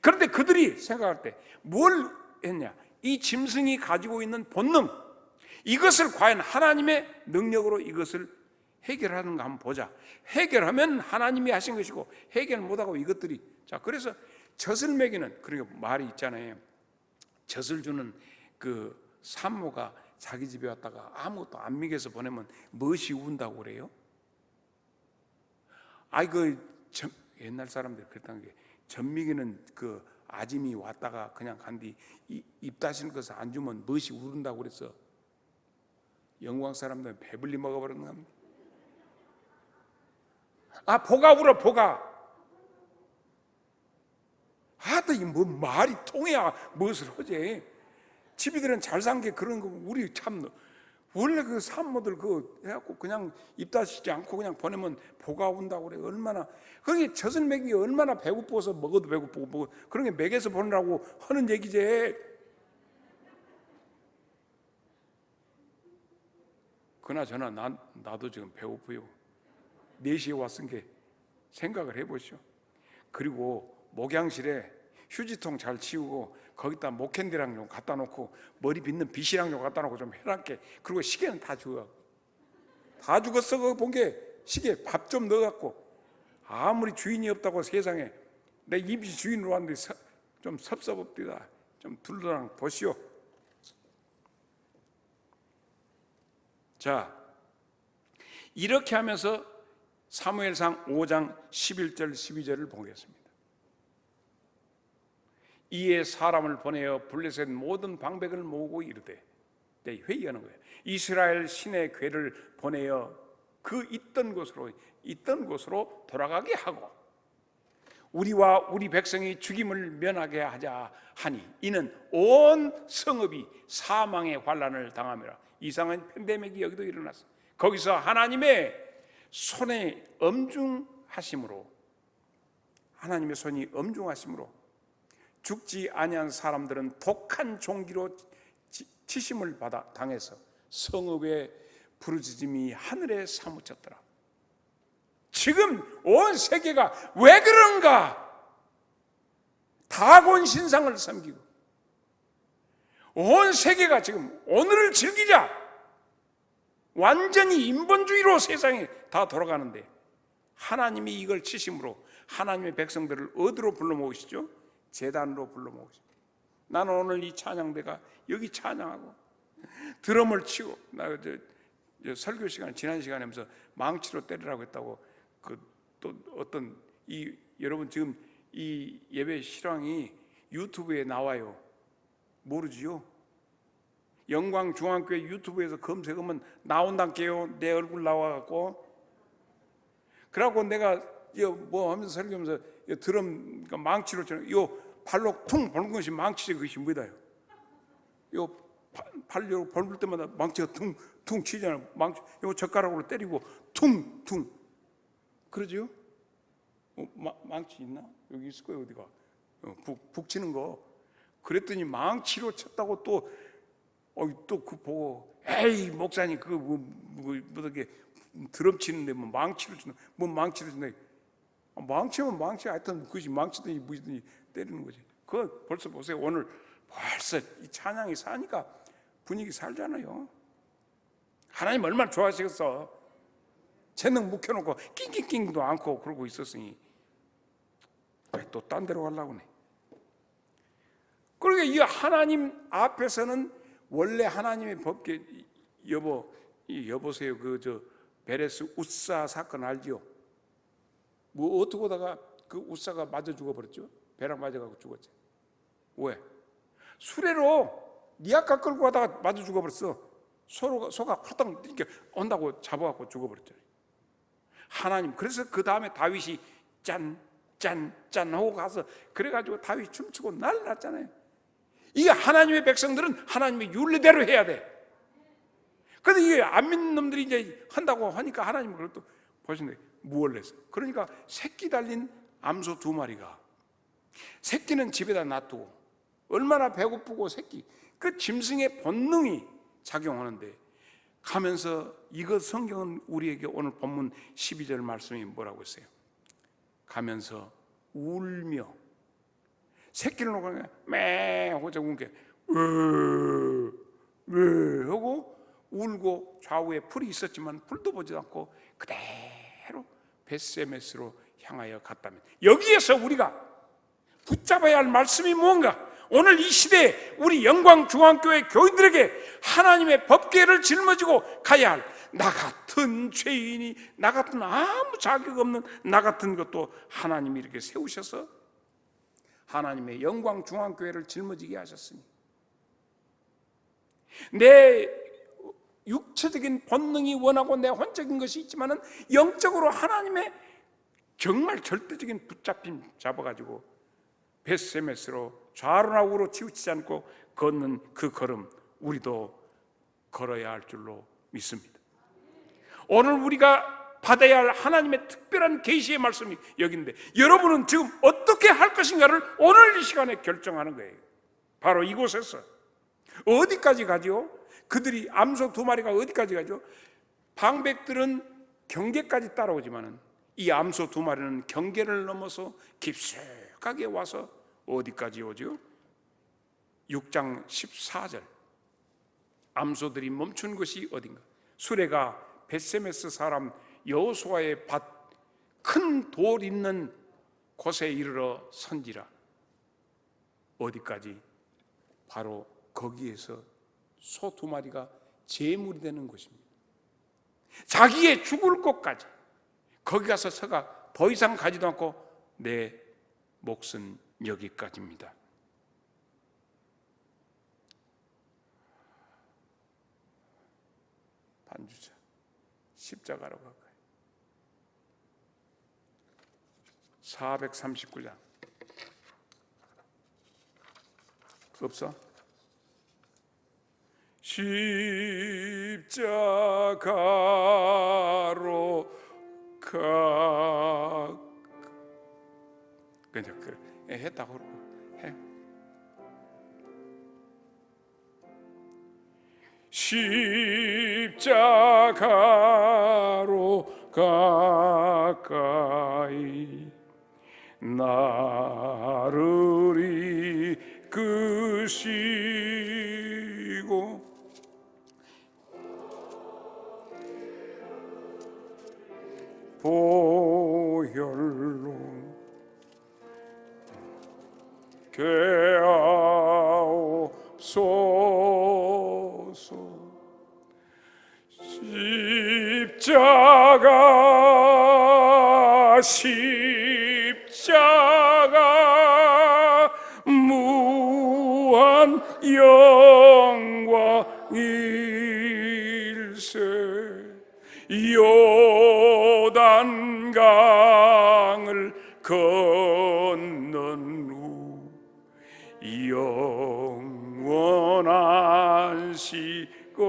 그런데 그들이 생각할 때 뭘 했냐? 이 짐승이 가지고 있는 본능, 이것을 과연 하나님의 능력으로 이것을 해결하는가 한번 보자. 해결하면 하나님이 하신 것이고 해결 못하고 이것들이. 자, 그래서 젖을 먹이는, 그러니까 말이 있잖아요. 젖을 주는 그 산모가 자기 집에 왔다가 아무것도 안 먹여서 보내면 무엇이 운다고 그래요? 옛날 사람들이 그랬다는 게, 젖 먹이는 그 아짐이 왔다가 그냥 간뒤 입 다시는 것을 안 주면 무엇이 우른다고 그랬어. 영광 사람들은 배불리 먹어버리는 겁니다. 보가 울어, 보가. 이 뭐 말이 통해야 무엇을 하지. 집이들은 잘 산 게 그런 거. 우리 참 원래 그 산모들 해갖고 그냥 입 다시지 않고 그냥 보내면 보가 온다고 그래. 얼마나 그게 젖을 먹이기 얼마나 배고파서 먹어도 배고프고 뭐 그런 게 먹여서 보내라고 하는 얘기지. 그나저나 나도 지금 배고프요. 4시에 왔은 게 생각을 해보시오. 그리고 목양실에 휴지통 잘 치우고 거기다 목캔디랑 좀 갖다 놓고 머리 빗는 빗이랑 좀 갖다 놓고 좀 해놨게. 그리고 시계는 다 죽어. 다 죽었어. 그거 본 게 시계 밥 좀 넣어갖고. 아무리 주인이 없다고 세상에 내 임시 주인으로 왔는데 좀 섭섭합니다. 좀 둘러랑 보시오. 자, 이렇게 하면서 사무엘상 5장 11절 12절을 보겠습니다. 이에 사람을 보내어 블레셋 모든 방백을 모으고 이르되, 회의하는 거예요. 이스라엘 신의 괴를 보내어 그 있던 곳으로 돌아가게 하고 우리와 우리 백성이 죽임을 면하게 하자 하니 이는 온 성읍이 사망의 환난을 당하며 이상한 팬데믹이 여기도 일어났어. 거기서 하나님의 손이 엄중하심으로 죽지 아니한 사람들은 독한 종기로 치심을 받아 당해서 성읍의 부르짖음이 하늘에 사무쳤더라. 지금 온 세계가 왜 그런가? 다곤 신상을 섬기고 온 세계가 지금 오늘을 즐기자, 완전히 인본주의로 세상이 다 돌아가는데 하나님이 이걸 치심으로 하나님의 백성들을 어디로 불러 모으시죠? 제단으로 불러 모으시죠. 나는 오늘 이 찬양대가 여기 찬양하고 드럼을 치고, 나 설교 시간 지난 시간에 하면서 망치로 때리라고 했다고 또 어떤 여러분 지금 이 예배 실황이 유튜브에 나와요. 모르지요? 영광중앙교회 유튜브에서 검색하면 나온다게요. 내 얼굴 나와갖고. 그래갖고 내가 뭐 하면서 설교하면서 드럼 망치로 쳐요. 발로 퉁 보는 것이 망치지, 그것이 뭐다. 발로 볼 때마다 망치가 퉁 치잖아요. 젓가락으로 때리고 퉁 그러지요? 망치 있나? 여기 있을 거예요. 어디가? 북 치는 거. 그랬더니 망치로 쳤다고 또 그 보고, 에이 목사님 이렇게 드럼 치는데 뭐 망치로 치는, 뭐 망치로 치는데, 망치면 망치, 하여튼 그것이 망치든지 무엇이든지 때리는 거지. 그거 벌써 보세요. 오늘 벌써 이 찬양이 사니까 분위기 살잖아요. 하나님 얼마나 좋아하시겠어. 재능 묵혀놓고 낑낑낑도 않고 그러고 있었으니 또 딴 데로 가려고 하네. 그러니까 이 하나님 앞에서는 원래 하나님의 법계, 여보세요. 베레스 우사 사건 알지요? 뭐 어떻게 하다가 그 우사가 맞아 죽어버렸죠? 배랑 맞아가지고 죽었지. 왜? 수레로 니아까 끌고 가다가 맞아 죽어버렸어. 소가 후딱 이렇게 온다고 잡아갖고 죽어버렸죠. 하나님, 그래서 그 다음에 다윗이 짠 하고 가서 그래가지고 다윗이 춤추고 난리 났잖아요. 이게 하나님의 백성들은 하나님의 윤리대로 해야 돼. 근데 이게 안 믿는 놈들이 이제 한다고 하니까 하나님은 그걸 또 보시는데 무얼 했어요? 그러니까 새끼 달린 암소 2마리가, 새끼는 집에다 놔두고 얼마나 배고프고 새끼, 그 짐승의 본능이 작용하는데 가면서, 이거 성경은 우리에게 오늘 본문 12절 말씀이 뭐라고 했어요? 가면서 울며, 새끼를 놓고 매 하고 저거 왜 하고 울고, 좌우에 풀이 있었지만 풀도 보지 않고 그대로 벳세메스로 향하여 갔다면, 여기에서 우리가 붙잡아야 할 말씀이 뭔가? 오늘 이 시대에 우리 영광중앙교회 교인들에게 하나님의 법궤를 짊어지고 가야 할, 나 같은 죄인이, 나 같은 아무 자격 없는 나 같은 것도 하나님이 이렇게 세우셔서 하나님의 영광중앙교회를 짊어지게 하셨으니, 내 육체적인 본능이 원하고 내 혼적인 것이 있지만은 영적으로 하나님의 정말 절대적인 붙잡힘 잡아가지고 벳세메스로 좌로나 우로 치우치지 않고 걷는 그 걸음, 우리도 걸어야 할 줄로 믿습니다. 오늘 우리가 받아야 할 하나님의 특별한 계시의 말씀이 여기인데, 여러분은 지금 어떻게 할 것인가를 오늘 이 시간에 결정하는 거예요. 바로 이곳에서. 어디까지 가죠? 그들이, 암소 2마리가 어디까지 가죠? 방백들은 경계까지 따라오지만은 이 암소 2마리는 경계를 넘어서 깊숙하게 와서 어디까지 오죠? 6장 14절, 암소들이 멈춘 것이 어딘가? 수레가 벳세메스 사람 여호수아의 밭 큰 돌 있는 곳에 이르러 선지라. 어디까지? 바로 거기에서 소 2마리가 제물이 되는 곳입니다. 자기의 죽을 곳까지 거기 가서 서가 더 이상 가지도 않고 내 몫은 여기까지입니다. 반주자, 십자가로 갈까요? 439장 없어? 십자가로 가. 그냥 그래 했다고 해. 십자가로 가까이 나를 이끄시고 보혈로 괴하옵소서. 십자가 무한 영광일세. 요단강을 건넌 후 영원한 시건네.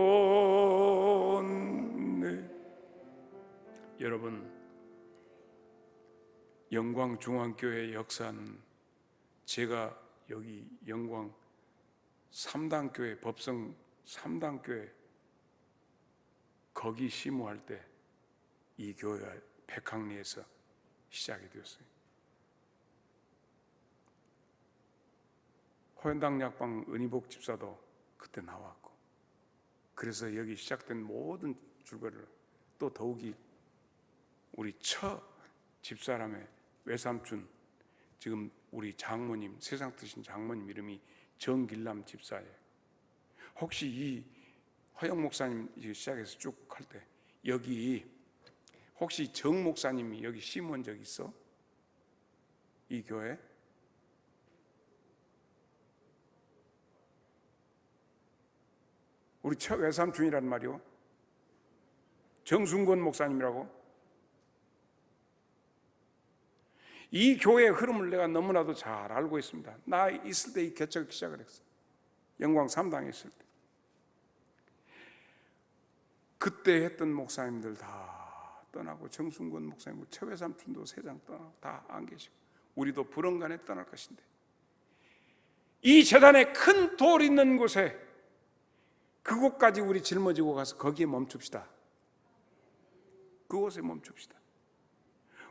여러분, 영광중앙교회 역사는 제가 여기 영광 3단교회, 법성 3단교회 거기 심호할 때 이 교회가 백항리에서 시작이 되었어요. 호연당 약방 은희복 집사도 그때 나왔고, 그래서 여기 시작된 모든 줄거리를, 또 더욱이 우리 처 집사람의 외삼촌, 지금 우리 장모님, 세상 뜨신 장모님 이름이 정길남 집사예요. 혹시 이 허영 목사님 시작해서 쭉 할 때 여기 혹시 정 목사님이 여기 심은 적 있어? 이 교회? 우리 첫 외삼촌이란 말이요. 정순권 목사님이라고. 이 교회의 흐름을 내가 너무나도 잘 알고 있습니다. 나 있을 때 이 개척 시작을 했어. 영광 3당에 있을 때. 그때 했던 목사님들 다 떠나고, 정순권 목사님, 최외삼촌도 세상 떠나고 다 안 계시고, 우리도 불언간에 떠날 것인데, 이 재단에 큰 돌 있는 곳에, 그곳까지 우리 짊어지고 가서 거기에 멈춥시다. 그곳에 멈춥시다.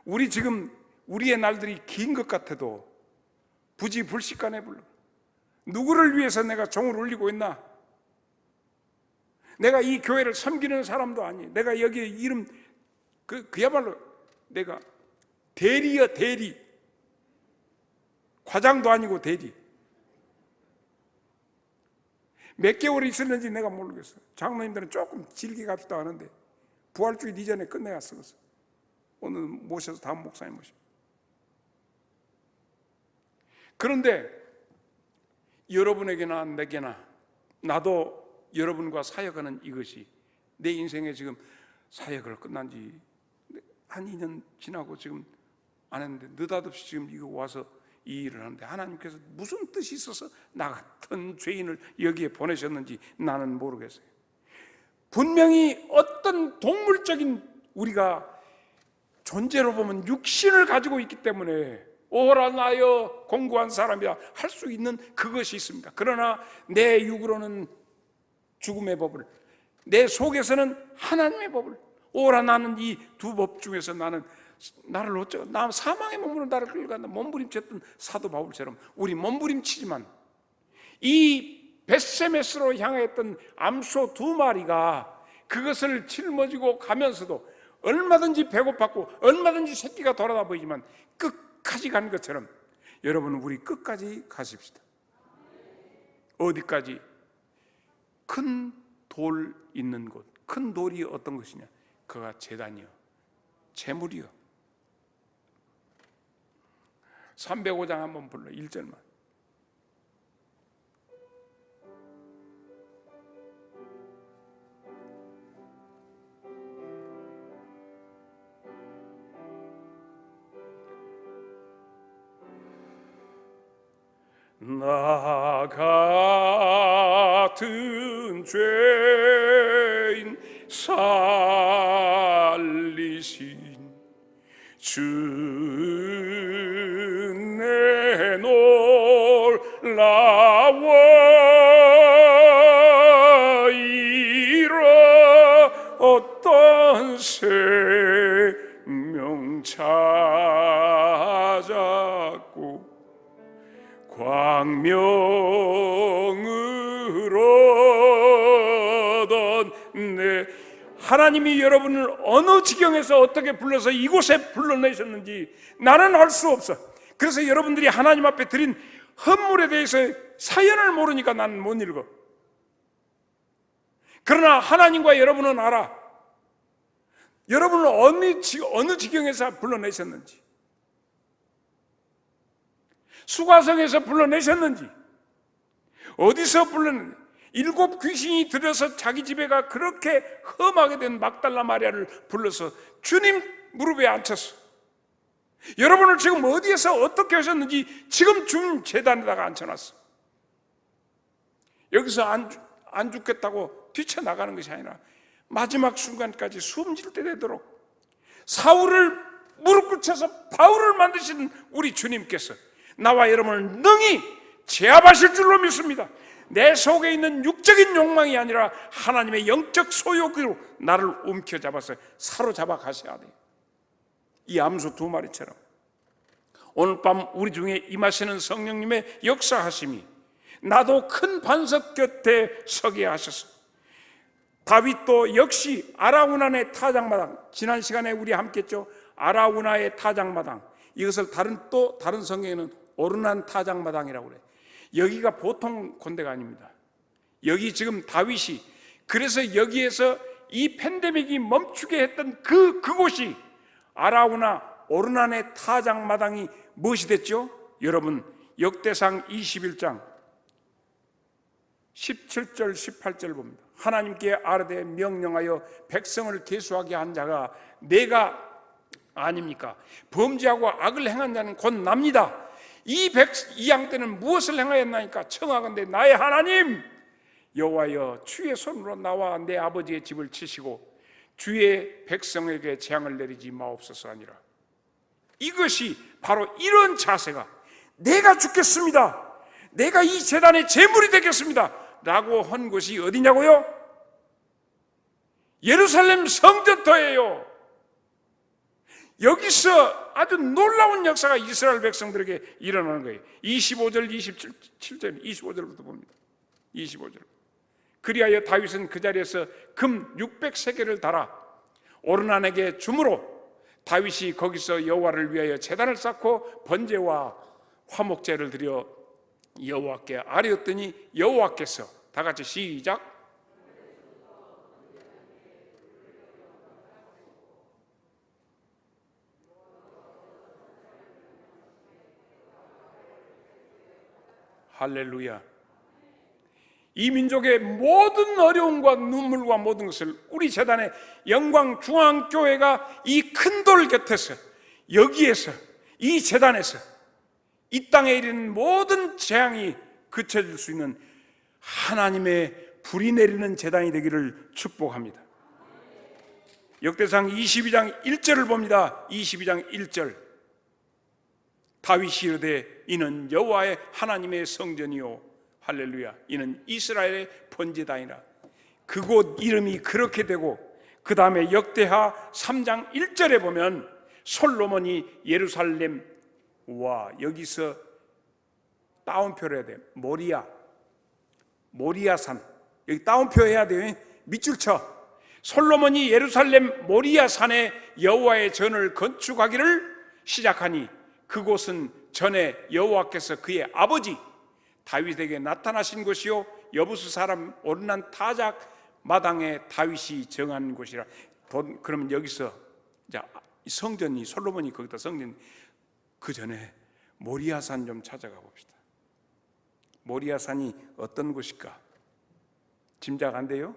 우리 지금 우리의 날들이 긴 것 같아도 부지불식간에 불러. 누구를 위해서 내가 종을 울리고 있나? 내가 이 교회를 섬기는 사람도 아니. 내가 여기에 이름 그야말로 내가 대리야, 대리. 과장도 아니고 대리. 몇 개월 있었는지 내가 모르겠어. 장로님들은 조금 질게 갑시다 하는데 부활주일 이전에 끝내갔어. 오늘 모셔서 다음 목사님 모시고. 그런데 여러분에게나 내게나, 나도 여러분과 사역하는 이것이 내 인생에 지금 사역을 끝난 지 한 2년 지나고 지금 안 했는데, 느닷없이 지금 이거 와서 이 일을 하는데, 하나님께서 무슨 뜻이 있어서 나 같은 죄인을 여기에 보내셨는지 나는 모르겠어요. 분명히 어떤 동물적인 우리가 존재로 보면 육신을 가지고 있기 때문에 오라 나여 공고한 사람이라 할 수 있는 그것이 있습니다. 그러나 내 육으로는 죽음의 법을, 내 속에서는 하나님의 법을, 오라 나는 이 두 법 중에서 나를 어쩌고, 나 사망의 몸으로 나를 끌어간다. 몸부림쳤던 사도 바울처럼 우리 몸부림치지만, 이 벳세메스로 향했던 암소 2마리가 그것을 짊어지고 가면서도 얼마든지 배고팠고 얼마든지 새끼가 돌아다 보이지만 끝까지 간 것처럼, 여러분 우리 끝까지 가십시다. 어디까지? 큰 돌 있는 곳. 큰 돌이 어떤 것이냐? 그가 제단이요, 재물이요. 305장 한번 불러. 1절만. 나 같은 죄인 살리신 주 내 놀라워 이라 어떤 생명 찾았고 광명을 얻은 내. 하나님이 여러분을 어느 지경에서 어떻게 불러서 이곳에 불러내셨는지 나는 알 수 없어. 그래서 여러분들이 하나님 앞에 드린 헌물에 대해서 사연을 모르니까 나는 못 읽어. 그러나 하나님과 여러분은 알아. 여러분을 어느 지경에서 불러내셨는지, 수가성에서 불러내셨는지, 어디서 불러냈는지. 7 귀신이 들여서 자기 집에가 그렇게 험하게 된 막달라 마리아를 불러서 주님 무릎에 앉혔어. 여러분을 지금 어디에서 어떻게 하셨는지 지금 준 제단에다가 앉혀놨어. 여기서 안 죽겠다고 뛰쳐나가는 것이 아니라 마지막 순간까지 숨질 때 되도록 사울을 무릎 꿇혀서 바울을 만드신 우리 주님께서 나와 여러분을 능히 제압하실 줄로 믿습니다. 내 속에 있는 육적인 욕망이 아니라 하나님의 영적 소욕으로 나를 움켜잡아서 사로잡아 가셔야 돼요. 이 암소 2마리처럼 오늘 밤 우리 중에 임하시는 성령님의 역사하심이 나도 큰 반석 곁에 서게 하셔서, 다윗도 역시 아라우나의 타작마당, 지난 시간에 우리 함께 했죠. 아라우나의 타작마당, 이것을 다른 성경에는 오르난 타작마당이라고 그래요. 여기가 보통 군대가 아닙니다. 여기 지금 다윗이, 그래서 여기에서 이 팬데믹이 멈추게 했던 그곳이 아라우나 오르난의 타작마당이 무엇이 됐죠? 여러분, 역대상 21장 17절 18절 봅니다. 하나님께 아뢰되 명령하여 백성을 계수하게 한 자가 내가 아닙니까? 범죄하고 악을 행한 자는 곧 납니다. 이 양 때는 무엇을 행하였나이까? 청하건대 나의 하나님 여호와여, 주의 손으로 나와 내 아버지의 집을 치시고 주의 백성에게 재앙을 내리지 마옵소서 하니라. 이것이 바로 이런 자세가, 내가 죽겠습니다, 내가 이 제단의 제물이 되겠습니다 라고 한 곳이 어디냐고요? 예루살렘 성전터예요. 여기서 아주 놀라운 역사가 이스라엘 백성들에게 일어나는 거예요. 25절 27절 25절부터 봅니다. 25절. 그리하여 다윗은 그 자리에서 금 600세겔을 달아 오르난에게 주므로 다윗이 거기서 여호와를 위하여 제단을 쌓고 번제와 화목제를 드려 여호와께 아뢰었더니 여호와께서, 다 같이 시작, 할렐루야. 이 민족의 모든 어려움과 눈물과 모든 것을 우리 재단의 영광중앙교회가 이 큰 돌 곁에서, 여기에서, 이 재단에서 이 땅에 이르는 모든 재앙이 그쳐질 수 있는 하나님의 불이 내리는 재단이 되기를 축복합니다. 역대상 22장 1절을 봅니다. 22장 1절. 다윗이 이르되 이는 여호와의 하나님의 성전이요 할렐루야, 이는 이스라엘의 번제다이라. 그곳 이름이 그렇게 되고, 그 다음에 역대하 3장 1절에 보면 솔로몬이 예루살렘, 와, 여기서 따옴표를 해야 돼요. 모리아산, 여기 따옴표 해야 돼요. 밑줄 쳐. 솔로몬이 예루살렘 모리아산에 여호와의 전을 건축하기를 시작하니 그곳은 전에 여호와께서 그의 아버지 다윗에게 나타나신 곳이요 여부수 사람 오르난 타작 마당에 다윗이 정한 곳이라. 그러면 여기서 성전이, 솔로몬이 거기다 성전, 그 전에 모리아산 좀 찾아가 봅시다. 모리아산이 어떤 곳일까? 짐작 안 돼요?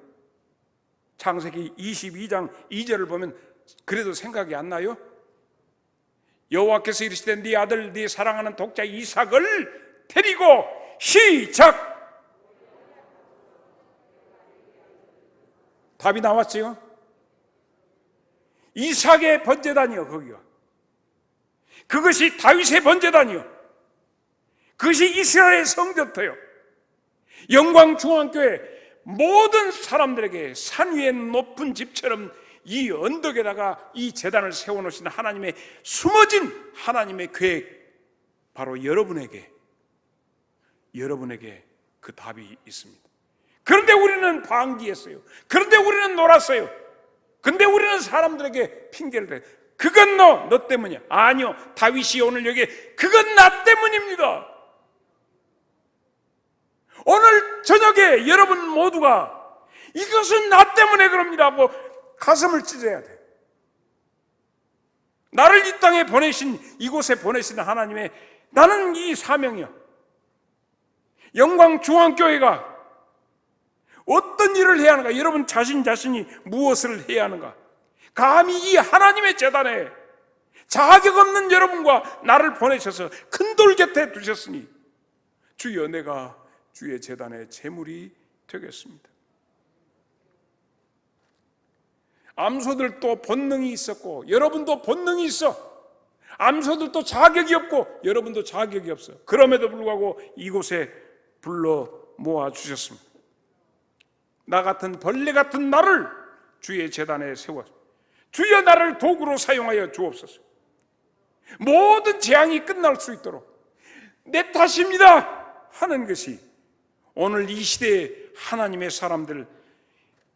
창세기 22장 2절을 보면 그래도 생각이 안 나요? 여호와께서 이르시되 네 아들 네 사랑하는 독자 이삭을 데리고 시작. 답이 나왔어요. 이삭의 번제단이요, 거기가. 그것이 다윗의 번제단이요, 그것이 이스라엘의 성전터요. 영광중앙교회 모든 사람들에게 산 위의 높은 집처럼 이 언덕에다가 이 제단을 세워놓으신 하나님의 숨어진 하나님의 계획, 바로 여러분에게 그 답이 있습니다. 그런데 우리는 방기했어요. 그런데 우리는 놀았어요. 근데 우리는 사람들에게 핑계를 대요. 그건 너 때문이야. 아니요, 다윗이 오늘 여기에 그건 나 때문입니다. 오늘 저녁에 여러분 모두가 이것은 나 때문에 그럽니다 하고 가슴을 찢어야 돼. 나를 이 땅에 보내신, 이곳에 보내신 하나님의, 나는 이 사명이요, 영광중앙교회가 어떤 일을 해야 하는가, 여러분 자신이 무엇을 해야 하는가, 감히 이 하나님의 제단에 자격 없는 여러분과 나를 보내셔서 큰 돌 곁에 두셨으니 주여 내가 주의 제단의 제물이 되겠습니다. 암소들도 본능이 있었고 여러분도 본능이 있어. 암소들도 자격이 없고 여러분도 자격이 없어. 그럼에도 불구하고 이곳에 불러 모아 주셨습니다. 나 같은 벌레 같은 나를 주의 제단에 세워 주여 나를 도구로 사용하여 주옵소서. 모든 재앙이 끝날 수 있도록 내 탓입니다 하는 것이 오늘 이 시대의 하나님의 사람들,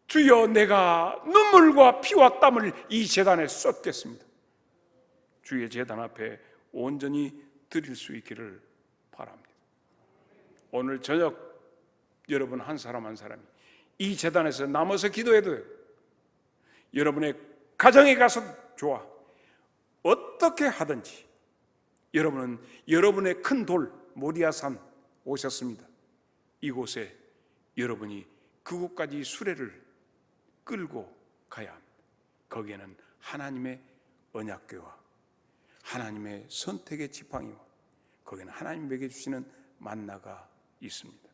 주여 내가 눈물과 피와 땀을 이 제단에 쏟겠습니다, 주의 제단 앞에 온전히 드릴 수 있기를 바랍니다. 오늘 저녁 여러분 한 사람 한 사람이 이 제단에서 남아서 기도해도 돼요. 여러분의 가정에 가서 좋아. 어떻게 하든지 여러분은 여러분의 큰 돌 모리아산 오셨습니다. 이곳에 여러분이 그곳까지 수레를 끌고 가야 합니다. 거기에는 하나님의 언약궤와 하나님의 선택의 지팡이와 거기에는 하나님에게 주시는 만나가 있습니다.